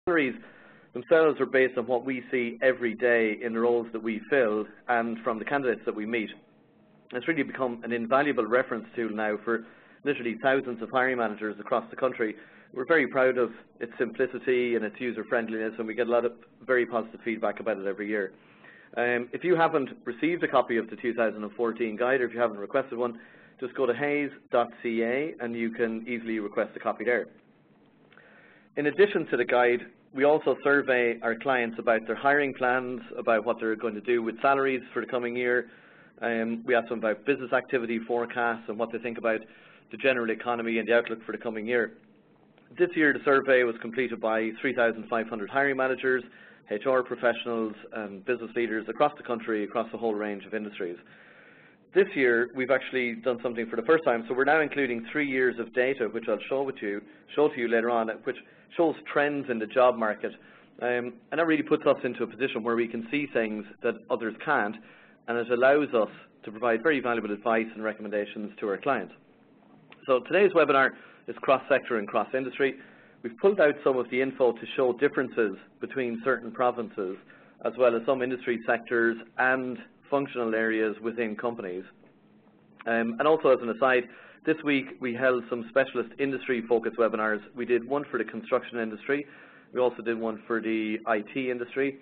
Salaries themselves are based on what we see every day in the roles that we fill and from the candidates that we meet. It's really become an invaluable reference tool now for literally thousands of hiring managers across the country. We're very proud of its simplicity and its user-friendliness, and we get a lot of very positive feedback about it every year. If you haven't received a copy of the 2014 guide, or if you haven't requested one, just go to hayes.ca and you can easily request a copy there. In addition to the guide, we also survey our clients about their hiring plans, about what they're going to do with salaries for the coming year. We ask them about business activity forecasts and what they think about the general economy and the outlook for the coming year. This year, the survey was completed by 3,500 hiring managers, HR professionals and business leaders across the country, across a whole range of industries. This year, we've actually done something for the first time, so we're now including 3 years of data, which I'll show to you later on, which shows trends in the job market. And that really puts us into a position where we can see things that others can't, and it allows us to provide very valuable advice and recommendations to our clients. So today's webinar is cross-sector and cross-industry. We've pulled out some of the info to show differences between certain provinces, as well as some industry sectors and functional areas within companies. And also, as an aside, this week we held some specialist industry-focused webinars. We did one for the construction industry. We also did one for the IT industry.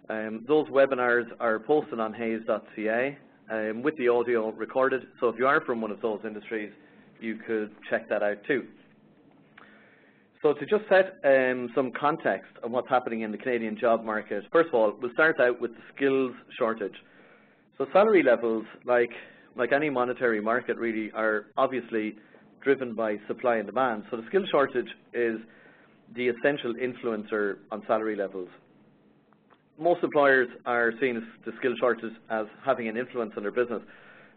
Those webinars are posted on hayes.ca with the audio recorded. So if you are from one of those industries, you could check that out too. So to just set some context on what's happening in the Canadian job market, first of all, we'll start out with the skills shortage. So salary levels, like any monetary market really, are obviously driven by supply and demand. So the skills shortage is the essential influencer on salary levels. Most employers are seeing the skills shortage as having an influence on their business.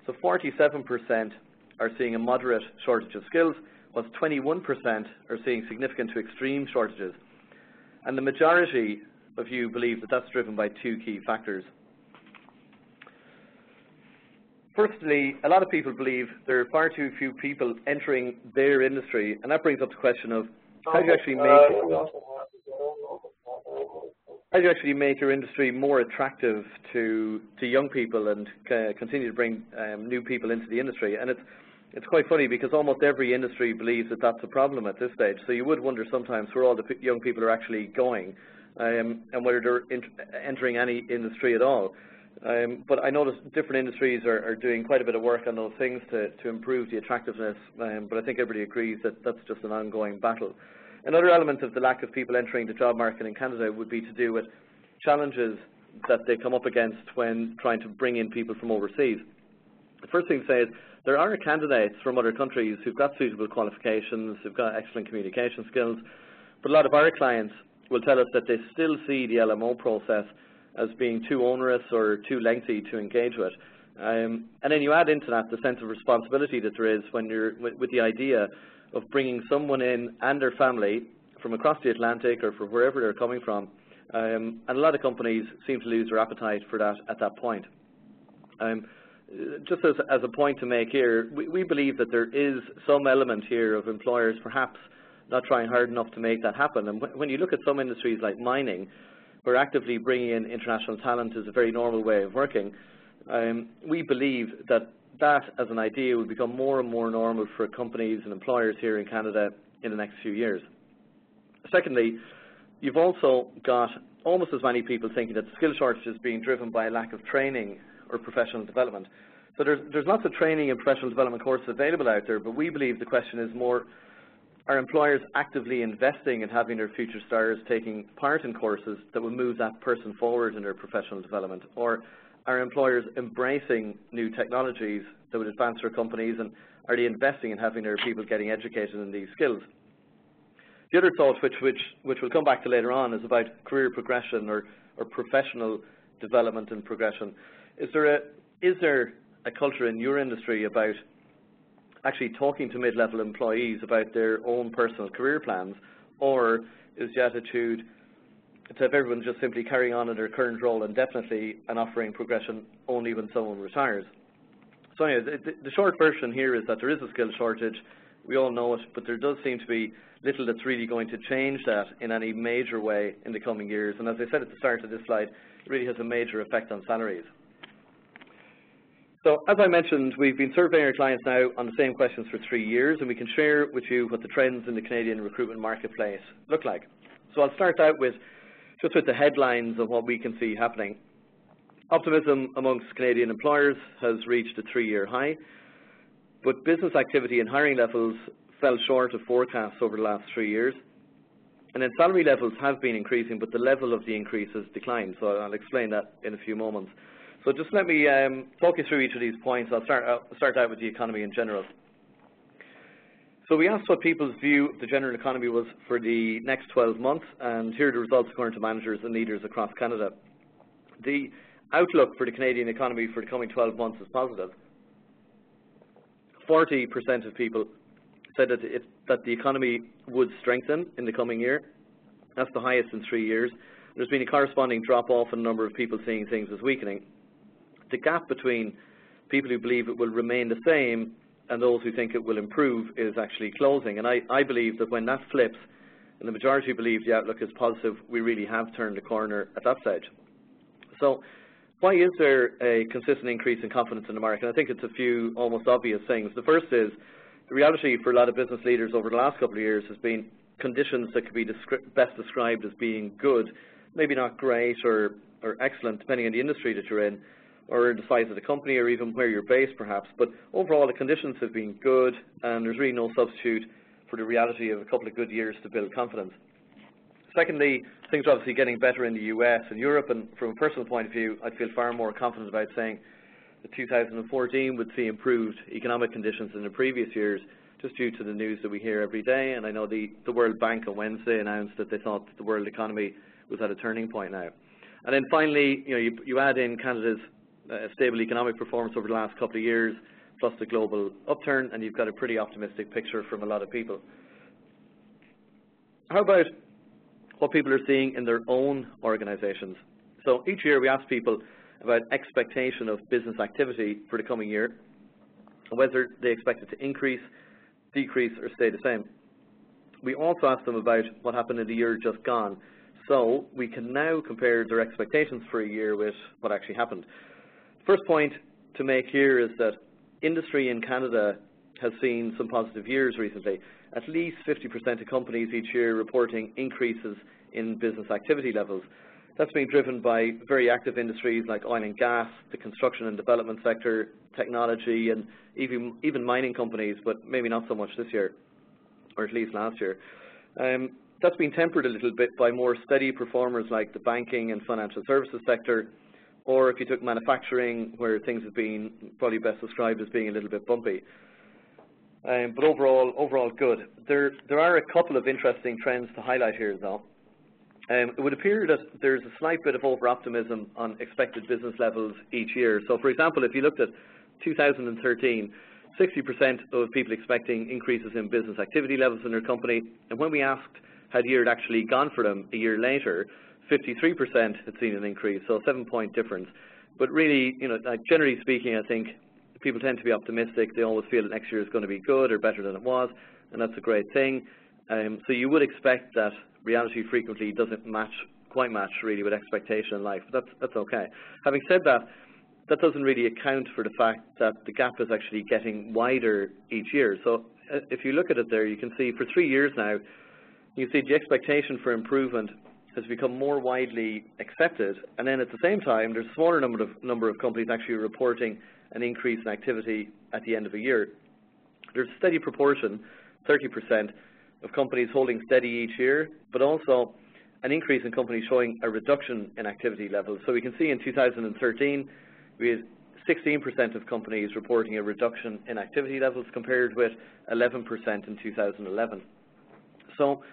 So 47% are seeing a moderate shortage of skills, whilst 21% are seeing significant to extreme shortages. And the majority of you believe that that's driven by 2 key factors. Firstly, a lot of people believe there are far too few people entering their industry, and that brings up the question of how do you actually make your industry more attractive to young people and continue to bring new people into the industry. And it's quite funny because almost every industry believes that that's a problem at this stage. So you would wonder sometimes where all the young people are actually going and whether they're entering any industry at all. But I notice different industries are doing quite a bit of work on those things to improve the attractiveness, but I think everybody agrees that that's just an ongoing battle. Another element of the lack of people entering the job market in Canada would be to do with challenges that they come up against when trying to bring in people from overseas. The first thing to say is there are candidates from other countries who've got suitable qualifications, who've got excellent communication skills, but a lot of our clients will tell us that they still see the LMO process as being too onerous or too lengthy to engage with. And then you add into that the sense of responsibility that there is when you're with the idea of bringing someone in and their family from across the Atlantic or from wherever they're coming from. And a lot of companies seem to lose their appetite for that at that point. Just as a point to make here, we believe that there is some element here of employers perhaps not trying hard enough to make that happen. And when you look at some industries like mining, where actively bringing in international talent is a very normal way of working, we believe that as an idea will become more and more normal for companies and employers here in Canada in the next few years. Secondly, you've also got almost as many people thinking that the skill shortage is being driven by a lack of training or professional development. So there's lots of training and professional development courses available out there, but we believe the question is more, are employers actively investing in having their future stars taking part in courses that will move that person forward in their professional development? Or are employers embracing new technologies that would advance their companies, and are they investing in having their people getting educated in these skills? The other thought, which we'll come back to later on, is about career progression or professional development and progression. Is there a culture in your industry about actually talking to mid-level employees about their own personal career plans, or is the attitude to have everyone just simply carrying on in their current role indefinitely and offering progression only when someone retires? So anyway, the short version here is that there is a skill shortage. We all know it, but there does seem to be little that's really going to change that in any major way in the coming years. And as I said at the start of this slide, it really has a major effect on salaries. So, as I mentioned, we've been surveying our clients now on the same questions for 3 years, and we can share with you what the trends in the Canadian recruitment marketplace look like. So I'll start out with just with the headlines of what we can see happening. Optimism amongst Canadian employers has reached a 3-year high, but business activity and hiring levels fell short of forecasts over the last 3 years. And then salary levels have been increasing, but the level of the increase has declined. So I'll explain that in a few moments. So just let me talk you through each of these points. I'll start out with the economy in general. So we asked what people's view of the general economy was for the next 12 months, and here are the results according to managers and leaders across Canada. The outlook for the Canadian economy for the coming 12 months is positive. 40% of people said that the economy would strengthen in the coming year. That's the highest in 3 years. There's been a corresponding drop-off in the number of people seeing things as weakening. The gap between people who believe it will remain the same and those who think it will improve is actually closing. And I believe that when that flips, and the majority believe the outlook is positive, we really have turned the corner at that stage. So why is there a consistent increase in confidence in the market? I think it's a few almost obvious things. The first is the reality for a lot of business leaders over the last couple of years has been conditions that could be best described as being good, maybe not great or excellent, depending on the industry that you're in, or the size of the company, or even where you're based perhaps. But overall the conditions have been good, and there's really no substitute for the reality of a couple of good years to build confidence. Secondly, things are obviously getting better in the US and Europe, and from a personal point of view, I feel far more confident about saying that 2014 would see improved economic conditions in the previous years, just due to the news that we hear every day. And I know the World Bank on Wednesday announced that they thought that the world economy was at a turning point now. And then finally, you add in Canada's stable economic performance over the last couple of years, plus the global upturn, and you've got a pretty optimistic picture from a lot of people. How about what people are seeing in their own organizations? So each year we ask people about expectation of business activity for the coming year, whether they expect it to increase, decrease, or stay the same. We also ask them about what happened in the year just gone, so we can now compare their expectations for a year with what actually happened. First point to make here is that industry in Canada has seen some positive years recently. At least 50% of companies each year reporting increases in business activity levels. That's being driven by very active industries like oil and gas, the construction and development sector, technology, and even mining companies, but maybe not so much this year, or at least last year. That's been tempered a little bit by more steady performers like the banking and financial services sector, or if you took manufacturing, where things have been probably best described as being a little bit bumpy. But overall good. There are a couple of interesting trends to highlight here though. It would appear that there's a slight bit of over-optimism on expected business levels each year. So for example, if you looked at 2013, 60% of people expecting increases in business activity levels in their company, and when we asked had the year actually gone for them a year later, 53% had seen an increase, so a 7-point difference. But really, generally speaking, I think people tend to be optimistic. They always feel that next year is going to be good or better than it was, and that's a great thing. So you would expect that reality frequently doesn't quite match really with expectation in life. That's okay. Having said that, that doesn't really account for the fact that the gap is actually getting wider each year. So if you look at it there, you can see for 3 years now, you see the expectation for improvement has become more widely accepted, and then at the same time there's a smaller number of companies actually reporting an increase in activity at the end of a year. There's a steady proportion, 30%, of companies holding steady each year, but also an increase in companies showing a reduction in activity levels. So we can see in 2013 we had 16% of companies reporting a reduction in activity levels compared with 11% in 2011. So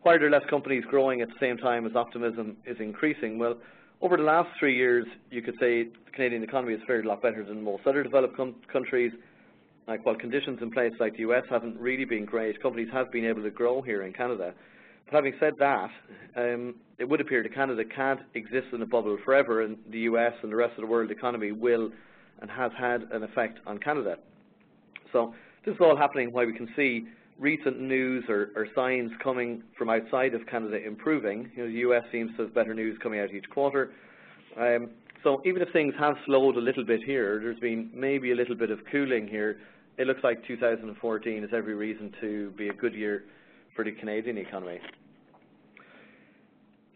why are there less companies growing at the same time as optimism is increasing? Well, over the last 3 years, you could say the Canadian economy has fared a lot better than most other developed countries. While conditions in places like the US haven't really been great, companies have been able to grow here in Canada. But having said that, it would appear that Canada can't exist in a bubble forever, and the US and the rest of the world economy will and has had an effect on Canada. So This is all happening while we can see recent news or signs coming from outside of Canada improving. The US seems to have better news coming out each quarter. So even if things have slowed a little bit here, there's been maybe a little bit of cooling here. It looks like 2014 has every reason to be a good year for the Canadian economy.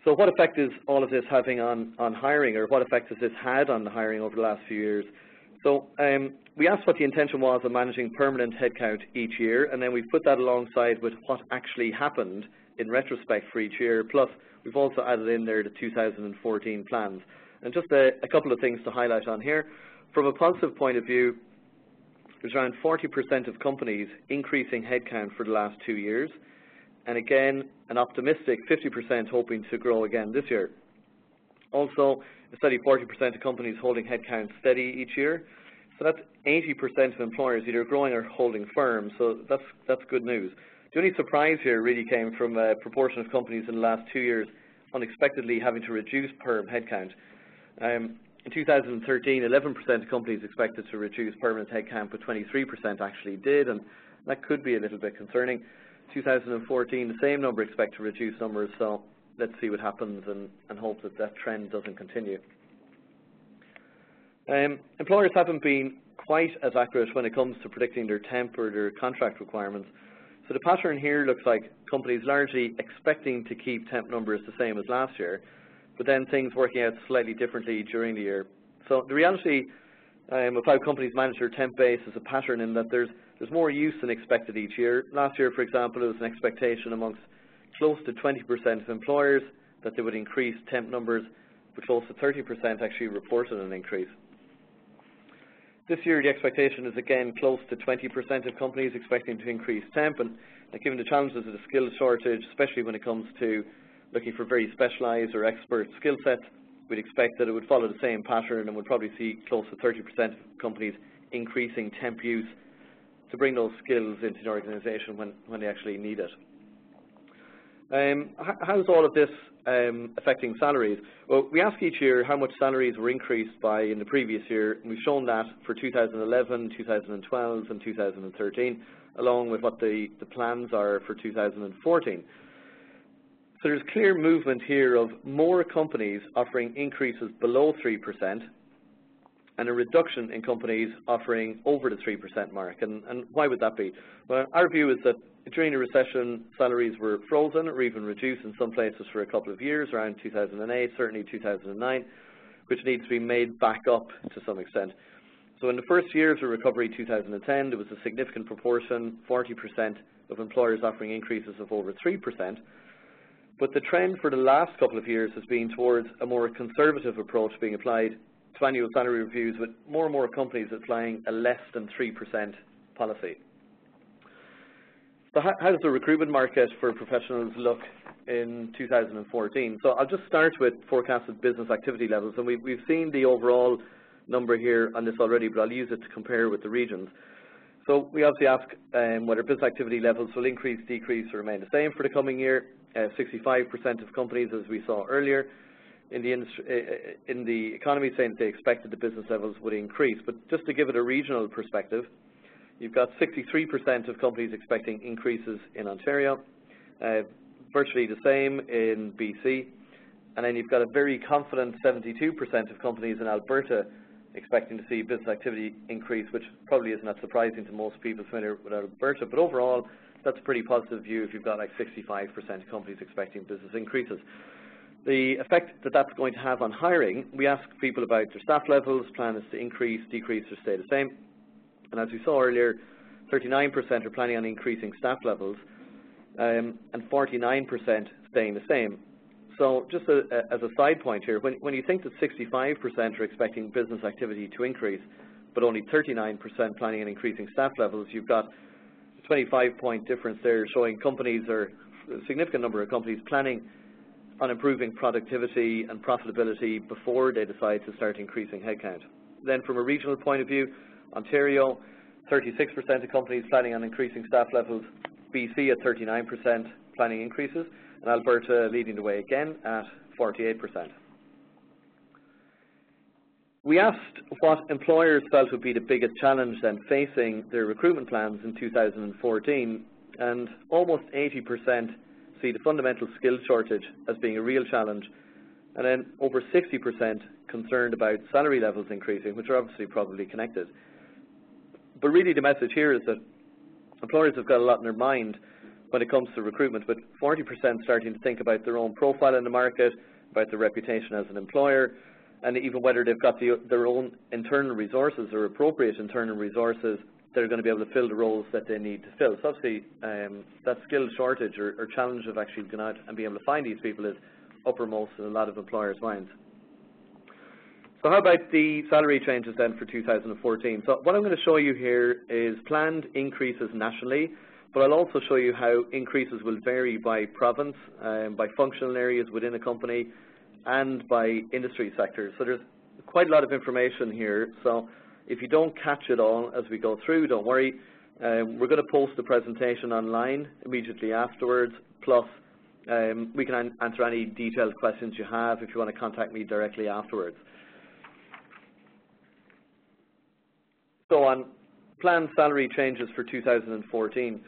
So what effect is all of this having on hiring, or what effect has this had on the hiring over the last few years? So we asked what the intention was of managing permanent headcount each year, and then we put that alongside with what actually happened in retrospect for each year, plus we've also added in there the 2014 plans. And just a couple of things to highlight on here. From a positive point of view, there's around 40% of companies increasing headcount for the last 2 years, and again, an optimistic 50% hoping to grow again this year. Also, a steady 40% of companies holding headcount steady each year. So that's 80% of employers either growing or holding firm, so that's good news. The only surprise here really came from a proportion of companies in the last 2 years unexpectedly having to reduce perm headcount. In 2013, 11% of companies expected to reduce permanent headcount, but 23% actually did, and that could be a little bit concerning. 2014, the same number expect to reduce numbers, so let's see what happens and hope that that trend doesn't continue. Employers haven't been quite as accurate when it comes to predicting their temp or their contract requirements. So the pattern here looks like companies largely expecting to keep temp numbers the same as last year, but then things working out slightly differently during the year. So the reality of how companies manage their temp base is a pattern in that there's more use than expected each year. Last year, for example, it was an expectation amongst close to 20% of employers that they would increase temp numbers, but close to 30% actually reported an increase. This year, the expectation is again close to 20% of companies expecting to increase temp, and given the challenges of the skills shortage, especially when it comes to looking for very specialised or expert skill sets, we'd expect that it would follow the same pattern and would probably see close to 30% of companies increasing temp use to bring those skills into the organisation when they actually need it. How is all of this affecting salaries? Well, we ask each year how much salaries were increased by in the previous year, and we've shown that for 2011, 2012 and 2013, along with what the plans are for 2014. So there's clear movement here of more companies offering increases below 3% and a reduction in companies offering over the 3% mark. And why would that be? Well, our view is that during the recession, salaries were frozen or even reduced in some places for a couple of years, around 2008, certainly 2009, which needs to be made back up to some extent. So in the first years of recovery, 2010, there was a significant proportion, 40% of employers offering increases of over 3%. But the trend for the last couple of years has been towards a more conservative approach being applied to annual salary reviews, with more and more companies applying a less than 3% policy. So how does the recruitment market for professionals look in 2014? So I'll just start with forecasted business activity levels, and we've seen the overall number here on this already, but I'll use it to compare with the regions. So we obviously ask whether business activity levels will increase, decrease, or remain the same for the coming year. 65% of companies, as we saw earlier, in the economy saying that they expected the business levels would increase. But just to give it a regional perspective, you've got 63% of companies expecting increases in Ontario, virtually the same in BC, and then you've got a very confident 72% of companies in Alberta expecting to see business activity increase, which probably isn't that surprising to most people familiar with Alberta, but overall that's a pretty positive view if you've got like 65% of companies expecting business increases. The effect that that's going to have on hiring, we ask people about their staff levels, plan is to increase, decrease, or stay the same. And as we saw earlier, 39% are planning on increasing staff levels, and 49% staying the same. So just as a side point here, when you think that 65% are expecting business activity to increase, but only 39% planning on increasing staff levels, you've got a 25-point difference there, showing companies, or a significant number of companies, planning on improving productivity and profitability before they decide to start increasing headcount. Then from a regional point of view, Ontario, 36% of companies planning on increasing staff levels, BC at 39% planning increases, and Alberta leading the way again at 48%. We asked what employers felt would be the biggest challenge then facing their recruitment plans in 2014, and almost 80% see the fundamental skill shortage as being a real challenge, and then over 60% concerned about salary levels increasing, which are obviously probably connected. But really the message here is that employers have got a lot in their mind when it comes to recruitment, with 40% starting to think about their own profile in the market, about their reputation as an employer, and even whether they've got their own internal resources or appropriate internal resources that are going to be able to fill the roles that they need to fill. So obviously that skill shortage or challenge of actually going out and being able to find these people is uppermost in a lot of employers' minds. So how about the salary changes then for 2014? So what I'm going to show you here is planned increases nationally, but I'll also show you how increases will vary by province, by functional areas within a company, and by industry sectors. So there's quite a lot of information here. So if you don't catch it all as we go through, don't worry. We're going to post the presentation online immediately afterwards, plus we can answer any detailed questions you have if you want to contact me directly afterwards. So on planned salary changes for 2014,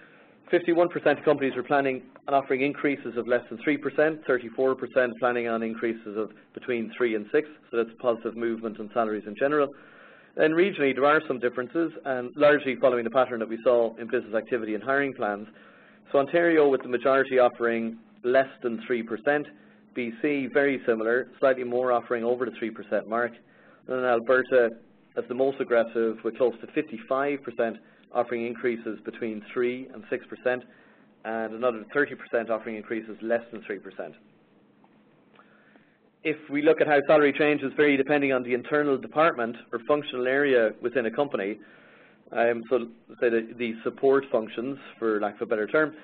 51% of companies are planning on offering increases of less than 3%, 34% planning on increases of between 3 and 6, so that's a positive movement in salaries in general. And regionally, there are some differences, and largely following the pattern that we saw in business activity and hiring plans. So Ontario, with the majority offering less than 3%, BC, very similar, slightly more offering over the 3% mark, and then Alberta, as the most aggressive, with close to 55% offering increases between 3 and 6%, and another 30% offering increases less than 3%. If we look at how salary changes vary depending on the internal department or functional area within a company, so say the support functions, for lack of a better term,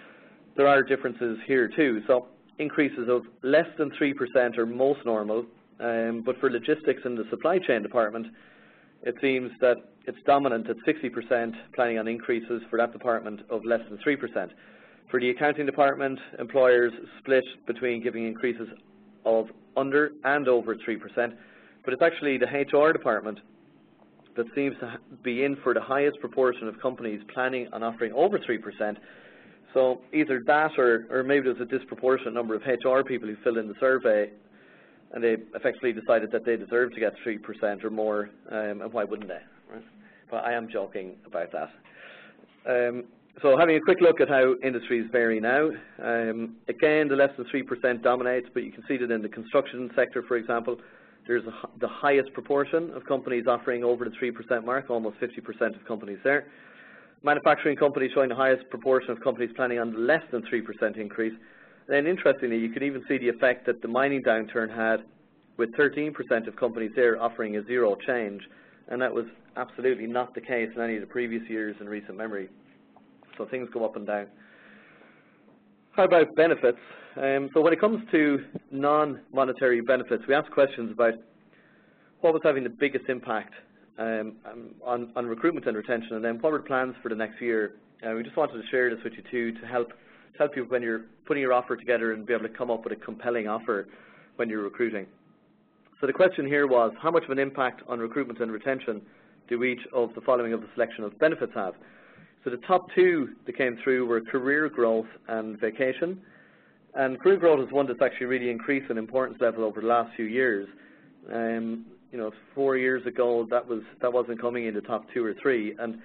there are differences here too. So increases of less than 3% are most normal, but for logistics in the supply chain department, it seems that it's dominant at 60% planning on increases for that department of less than 3%. For the accounting department, employers split between giving increases of under and over 3%, but it's actually the HR department that seems to be in for the highest proportion of companies planning on offering over 3%. So either that or maybe there's a disproportionate number of HR people who fill in the survey and they effectively decided that they deserve to get 3% or more, and why wouldn't they? Right? But I am joking about that. So having a quick look at how industries vary now. Again, the less than 3% dominates, but you can see that in the construction sector, for example, there's the highest proportion of companies offering over the 3% mark, almost 50% of companies there. Manufacturing companies showing the highest proportion of companies planning on less than 3% increase. Then interestingly, you can even see the effect that the mining downturn had, with 13% of companies there offering a zero change, and that was absolutely not the case in any of the previous years in recent memory. So things go up and down. How about benefits? So when it comes to non-monetary benefits, we asked questions about what was having the biggest impact on recruitment and retention, and then what were the plans for the next year. We just wanted to share this with you too, to help you when you're putting your offer together and be able to come up with a compelling offer when you're recruiting. So the question here was, how much of an impact on recruitment and retention do each of the following of the selection of benefits have? So the top two that came through were career growth and vacation. And career growth is one that's actually really increased in importance level over the last few years. You know, 4 years ago that wasn't coming in the top 2 or 3, and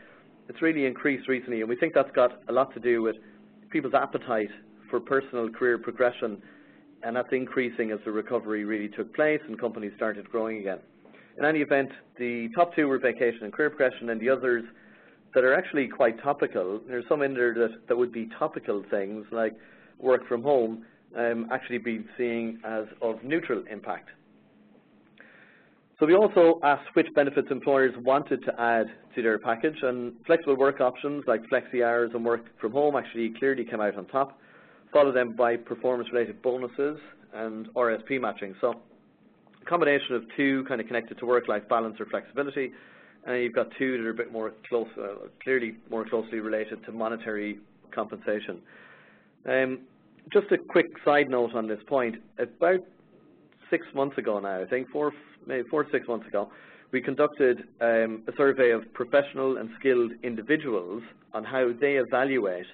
it's really increased recently, and we think that's got a lot to do with people's appetite for personal career progression, and that's increasing as the recovery really took place and companies started growing again. In any event, the top 2 were vacation and career progression, and the others that are actually quite topical, there's some in there that would be topical things like work from home, actually be seen as of neutral impact. So we also asked which benefits employers wanted to add to their package, and flexible work options like flexi hours and work from home actually clearly came out on top, followed then by performance-related bonuses and RSP matching. So a combination of 2 kind of connected to work-life balance or flexibility, and you've got 2 that are a bit more close, clearly more closely related to monetary compensation. Just a quick side note on this point. About 6 months ago now, I think, maybe 4 to 6 months ago, we conducted a survey of professional and skilled individuals on how they evaluate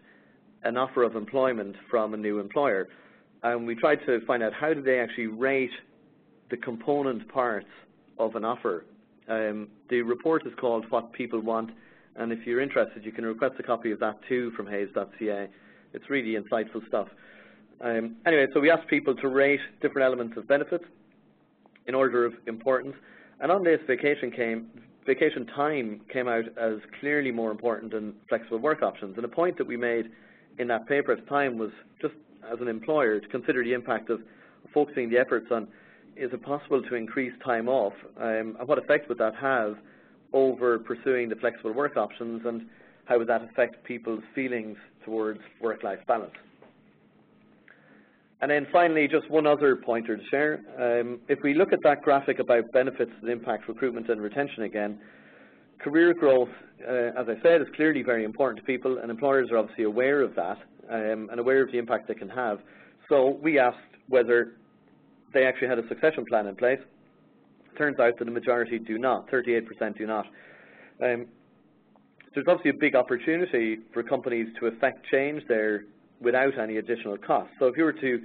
an offer of employment from a new employer. And we tried to find out how do they actually rate the component parts of an offer. The report is called What People Want, and if you're interested, you can request a copy of that too from hayes.ca. It's really insightful stuff. Anyway, so we asked people to rate different elements of benefits in order of importance, and on this, vacation time came out as clearly more important than flexible work options. And a point that we made in that paper at the time was, just as an employer, to consider the impact of focusing the efforts on, is it possible to increase time off, and what effect would that have over pursuing the flexible work options, and how would that affect people's feelings towards work-life balance. And then finally, just one other pointer to share. If we look at that graphic about benefits that impact recruitment and retention again, career growth, as I said, is clearly very important to people, and employers are obviously aware of that and aware of the impact they can have. So we asked whether they actually had a succession plan in place. Turns out that the majority do not, 38% do not. There's obviously a big opportunity for companies to effect change there without any additional cost. So if you were to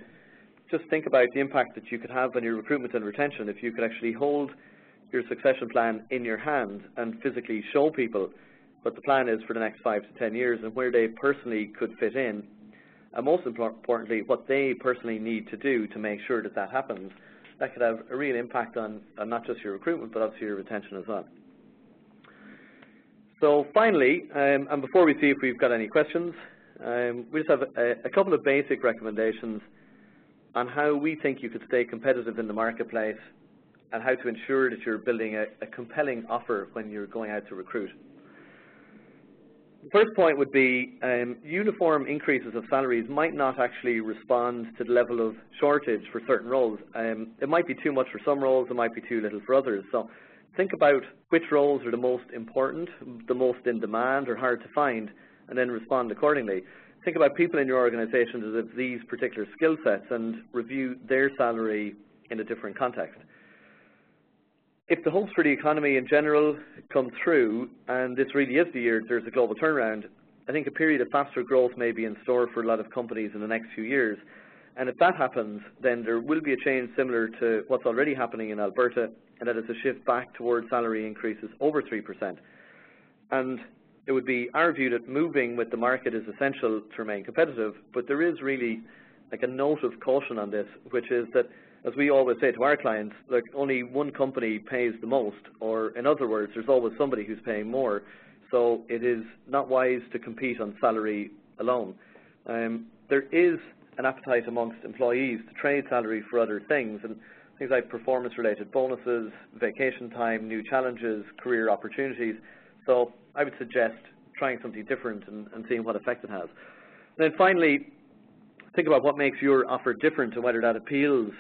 just think about the impact that you could have on your recruitment and retention, if you could actually hold your succession plan in your hand and physically show people what the plan is for the next 5 to 10 years and where they personally could fit in, and most importantly, what they personally need to do to make sure that that happens, that could have a real impact on not just your recruitment, but obviously your retention as well. So finally, and before we see if we've got any questions, we just have a couple of basic recommendations on how we think you could stay competitive in the marketplace and how to ensure that you're building a compelling offer when you're going out to recruit. The first point would be uniform increases of salaries might not actually respond to the level of shortage for certain roles. It might be too much for some roles, it might be too little for others. So think about which roles are the most important, the most in demand or hard to find, and then respond accordingly. Think about people in your organization as if these particular skill sets and review their salary in a different context. If the hopes for the economy in general come through, and this really is the year there's a global turnaround, I think a period of faster growth may be in store for a lot of companies in the next few years. And if that happens, then there will be a change similar to what's already happening in Alberta, and that is a shift back towards salary increases over 3%. And it would be our view that moving with the market is essential to remain competitive, but there is really like a note of caution on this, which is that, as we always say to our clients, like only one company pays the most, or in other words, there's always somebody who's paying more. So it is not wise to compete on salary alone. There is an appetite amongst employees to trade salary for other things, and things like performance-related bonuses, vacation time, new challenges, career opportunities. So I would suggest trying something different and seeing what effect it has. And then finally, think about what makes your offer different and whether that appeals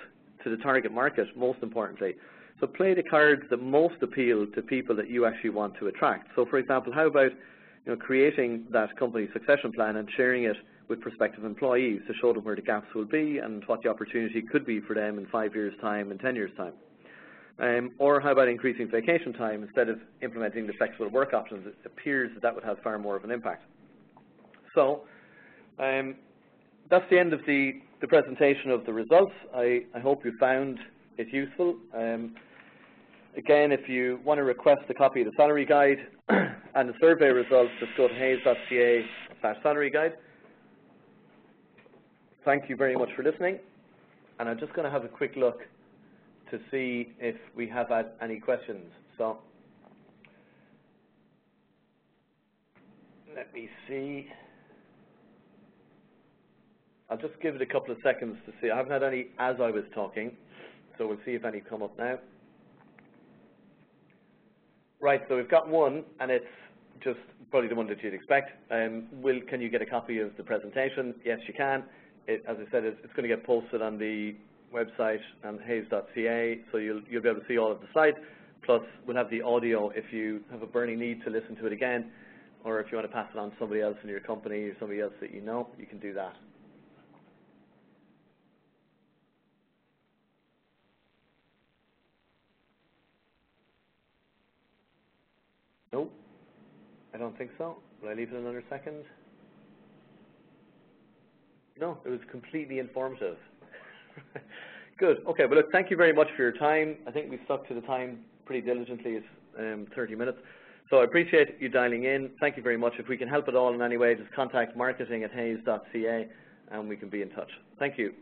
to the target market, most importantly. So play the cards that most appeal to people that you actually want to attract. So for example, how about creating that company succession plan and sharing it with prospective employees to show them where the gaps will be and what the opportunity could be for them in 5 years' time and 10 years' time. Or how about increasing vacation time instead of implementing the flexible work options? It appears that that would have far more of an impact. So that's the end of the presentation of the results. I hope you found it useful. Again, if you want to request a copy of the salary guide and the survey results, just go to hayes.ca/salary guide. Thank you very much for listening. And I'm just going to have a quick look to see if we have had any questions. So let me see. I'll just give it a couple of seconds to see. I haven't had any as I was talking, so we'll see if any come up now. Right, so we've got one, and it's just probably the one that you'd expect. Can you get a copy of the presentation? Yes, you can. As I said, it's going to get posted on the website and hayes.ca, so you'll be able to see all of the slides. Plus, we'll have the audio if you have a burning need to listen to it again, or if you want to pass it on to somebody else in your company or somebody else that you know, you can do that. No, I don't think so. Will I leave it another second? No, it was completely informative. Good. Okay, well, look, thank you very much for your time. I think we stuck to the time pretty diligently. It's 30 minutes. So I appreciate you dialing in. Thank you very much. If we can help at all in any way, just contact marketing@hayes.ca and we can be in touch. Thank you.